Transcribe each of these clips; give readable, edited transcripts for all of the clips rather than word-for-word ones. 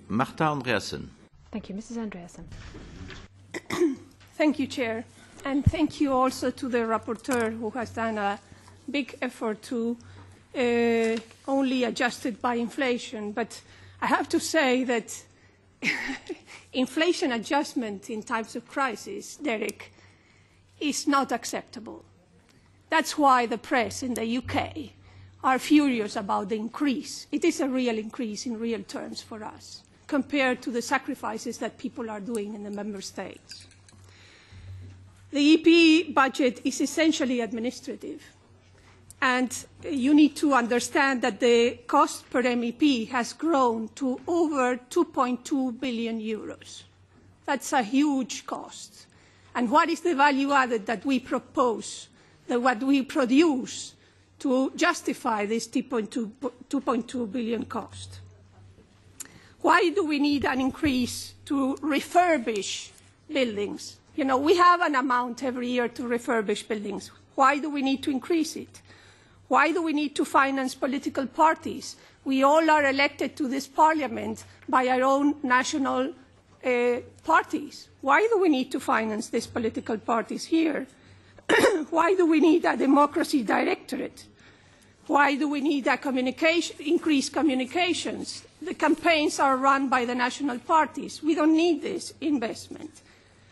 Marta Andreasen. Thank you. Mrs. Andreasen. Thank you, Chair. And thank you also to the Rapporteur, who has done a big effort to only adjust it by inflation. But I have to say that inflation adjustment in times of crisis, Derek, is not acceptable. That's why the press in the UK are furious about the increase. It is a real increase in real terms for us, compared to the sacrifices that people are doing in the member states. The EP budget is essentially administrative, and you need to understand that the cost per MEP has grown to over 2.2 billion euros. That's a huge cost. And what is the value added that we propose, that what we produce to justify this 2.2 billion cost? Why do we need an increase to refurbish buildings? You know, we have an amount every year to refurbish buildings. Why do we need to increase it? Why do we need to finance political parties? We all are elected to this parliament by our own national parties. Why do we need to finance these political parties here? Why do we need a democracy directorate? Why do we need a increased communications? The campaigns are run by the national parties. We don't need this investment.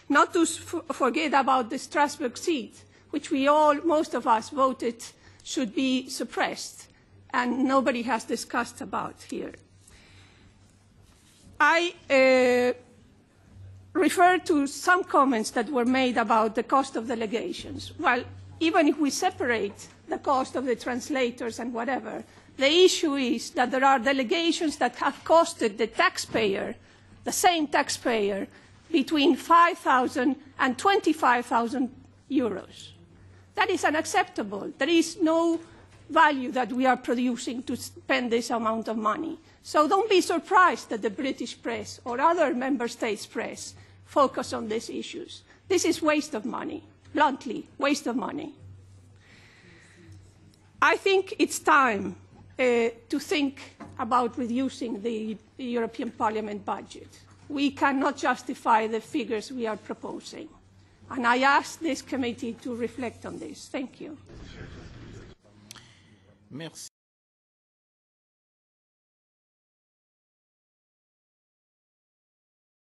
Not to forget about the Strasbourg seat, which most of us voted should be suppressed, and nobody has discussed about here. I refer to some comments that were made about the cost of delegations. Well, even if we separate the cost of the translators and whatever, the issue is that there are delegations that have costed the taxpayer, the same taxpayer, between 5,000 and 25,000 euros. That is unacceptable. There is no value that we are producing to spend this amount of money. So don't be surprised that the British press or other member states' press focus on these issues. This is waste of money, bluntly, waste of money. I think it's time to think about reducing the European Parliament budget. We cannot justify the figures we are proposing. And I ask this committee to reflect on this. Thank you. Merci.